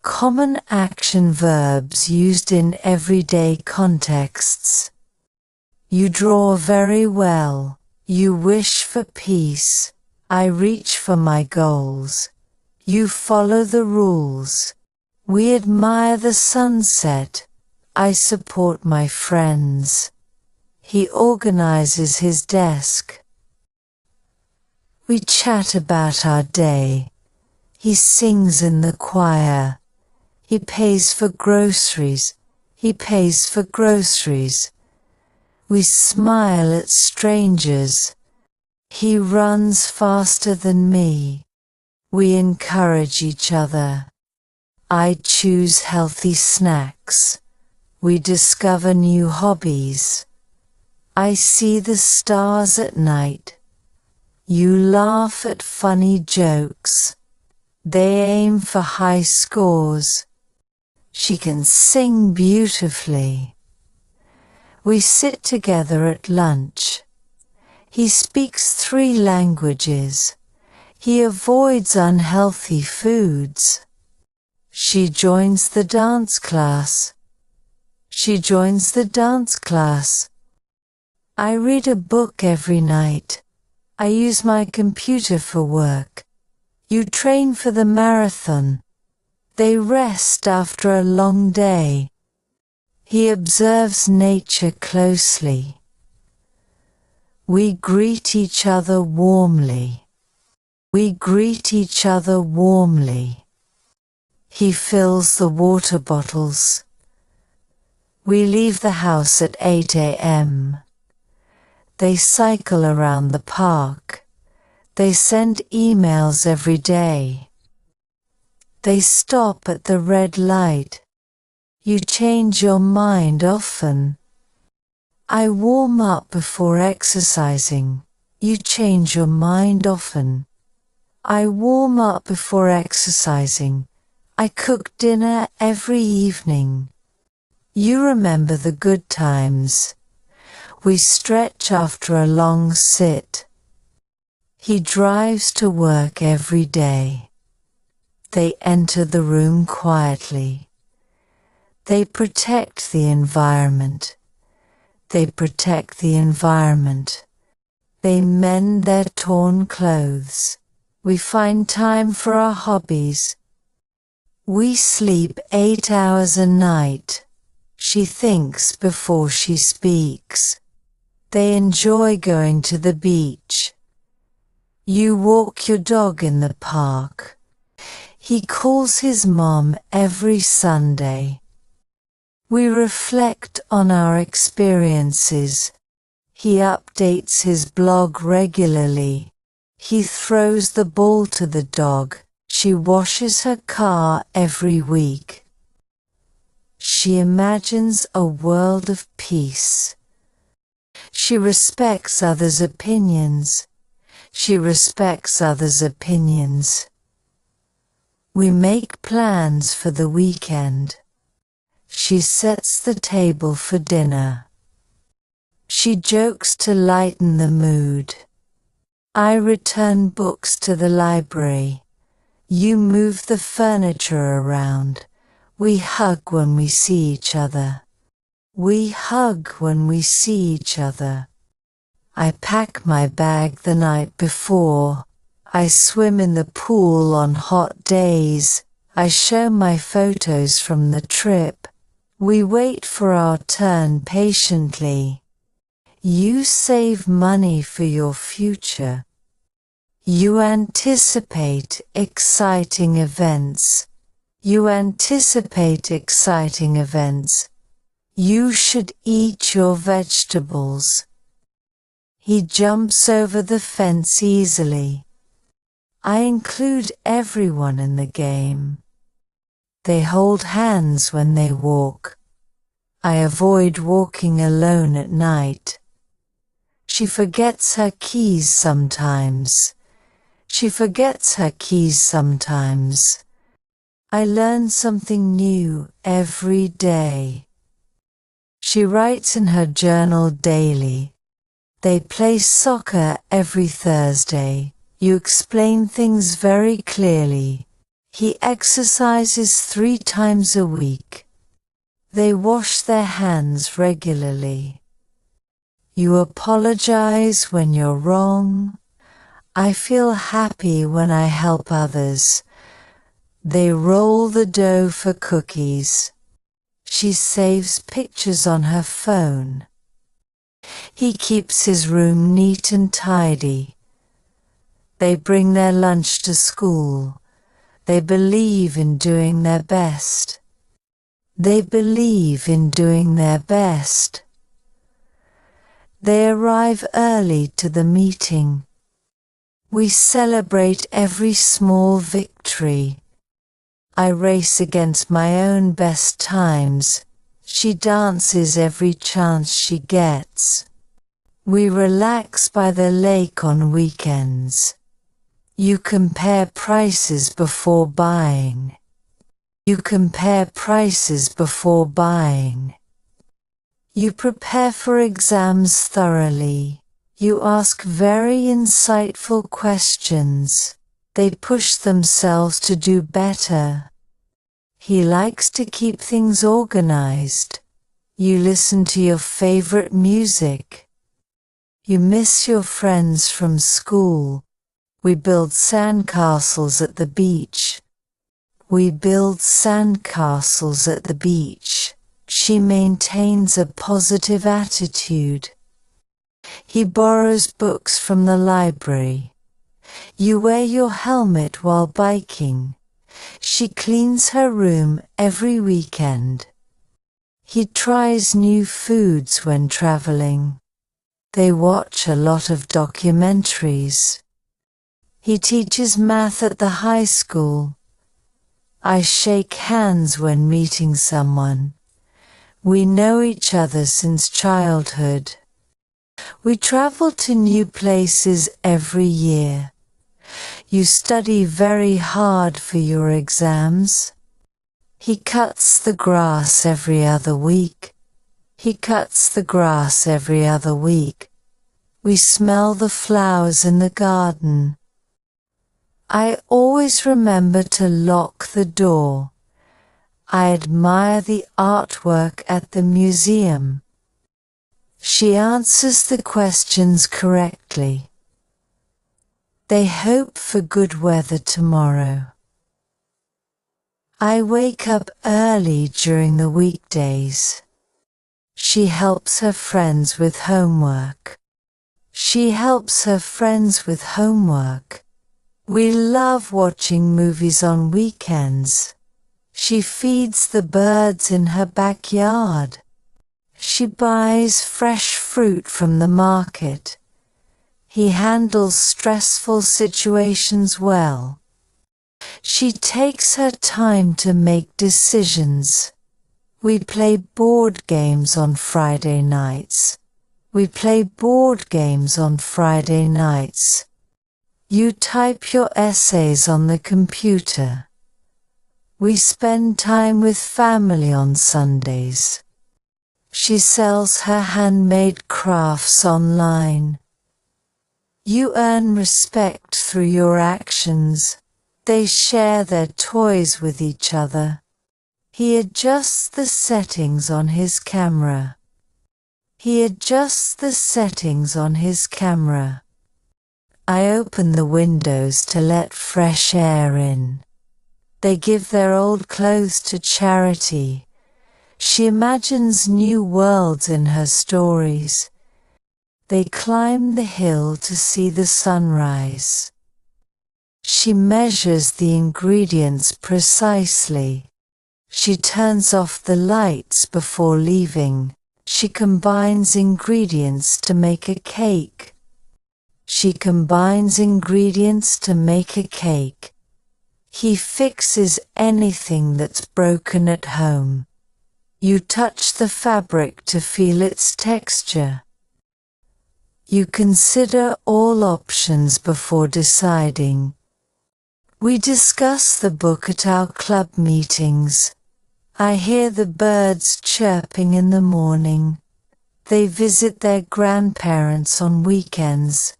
Common action verbs used in everyday contexts. You draw very well. You wish for peace. I reach for my goals. You follow the rules. We admire the sunset. I support my friends. He organizes his desk. We chat about our day. He sings in the choir. He pays for groceries. He pays for groceries. We smile at strangers. He runs faster than me. We encourage each other. I choose healthy snacks. We discover new hobbies. I see the stars at night. You laugh at funny jokes. They aim for high scores. She can sing beautifully. We sit together at lunch. He speaks 3 languages. He avoids unhealthy foods. She joins the dance class. She joins the dance class. I read a book every night. I use my computer for work. You train for the marathon. They rest after a long day. He observes nature closely. We greet each other warmly. We greet each other warmly. He fills the water bottles. We leave the house at 8 a.m. They cycle around the park. They send emails every day. They stop at the red light. You change your mind often. I warm up before exercising. You change your mind often. I warm up before exercising. I cook dinner every evening. You remember the good times. We stretch after a long sit. He drives to work every day. They enter the room quietly. They protect the environment. They protect the environment. They mend their torn clothes. We find time for our hobbies. We sleep 8 hours a night. She thinks before she speaks. They enjoy going to the beach. You walk your dog in the park. He calls his mom every Sunday. We reflect on our experiences. He updates his blog regularly. He throws the ball to the dog. She washes her car every week. She imagines a world of peace. She respects others' opinions. She respects others' opinions. We make plans for the weekend. She sets the table for dinner. She jokes to lighten the mood. I return books to the library. You move the furniture around. We hug when we see each other. We hug when we see each other. I pack my bag the night before. I swim in the pool on hot days. I show my photos from the trip. We wait for our turn patiently. You save money for your future. You anticipate exciting events. You anticipate exciting events. You should eat your vegetables. He jumps over the fence easily. I include everyone in the game. They hold hands when they walk. I avoid walking alone at night. She forgets her keys sometimes. She forgets her keys sometimes. I learn something new every day. She writes in her journal daily. They play soccer every Thursday. You explain things very clearly. He exercises 3 times a week. They wash their hands regularly. You apologize when you're wrong. I feel happy when I help others. They roll the dough for cookies. She saves pictures on her phone. He keeps his room neat and tidy. They bring their lunch to school. They believe in doing their best. They believe in doing their best. They arrive early to the meeting. We celebrate every small victory. I race against my own best times. She dances every chance she gets. We relax by the lake on weekends. You compare prices before buying. You compare prices before buying. You prepare for exams thoroughly. You ask very insightful questions. They push themselves to do better. He likes to keep things organized. You listen to your favorite music. You miss your friends from school. We build sandcastles at the beach. We build sandcastles at the beach. She maintains a positive attitude. He borrows books from the library. You wear your helmet while biking. She cleans her room every weekend. He tries new foods when traveling. They watch a lot of documentaries. He teaches math at the high school. I shake hands when meeting someone. We know each other since childhood. We travel to new places every year. You study very hard for your exams. He cuts the grass every other week. He cuts the grass every other week. We smell the flowers in the garden. I always remember to lock the door. I admire the artwork at the museum. She answers the questions correctly. They hope for good weather tomorrow. I wake up early during the weekdays. She helps her friends with homework. She helps her friends with homework. We love watching movies on weekends. She feeds the birds in her backyard. She buys fresh fruit from the market. He handles stressful situations well. She takes her time to make decisions. We play board games on Friday nights. We play board games on Friday nights. You type your essays on the computer. We spend time with family on Sundays. She sells her handmade crafts online. You earn respect through your actions. They share their toys with each other. He adjusts the settings on his camera. He adjusts the settings on his camera. I open the windows to let fresh air in. They give their old clothes to charity. She imagines new worlds in her stories. They climb the hill to see the sunrise. She measures the ingredients precisely. She turns off the lights before leaving. She combines ingredients to make a cake. She combines ingredients to make a cake. He fixes anything that's broken at home. You touch the fabric to feel its texture. You consider all options before deciding. We discuss the book at our club meetings. I hear the birds chirping in the morning. They visit their grandparents on weekends.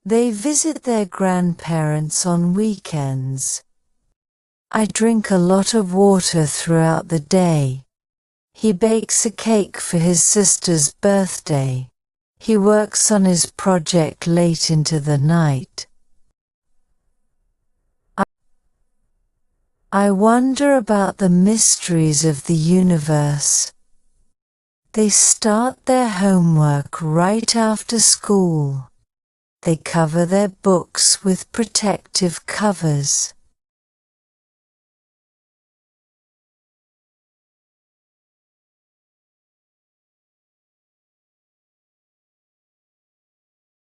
They visit their grandparents on weekends. I drink a lot of water throughout the day. He bakes a cake for his sister's birthday. He works on his project late into the night. I wonder about the mysteries of the universe. They start their homework right after school. They cover their books with protective covers.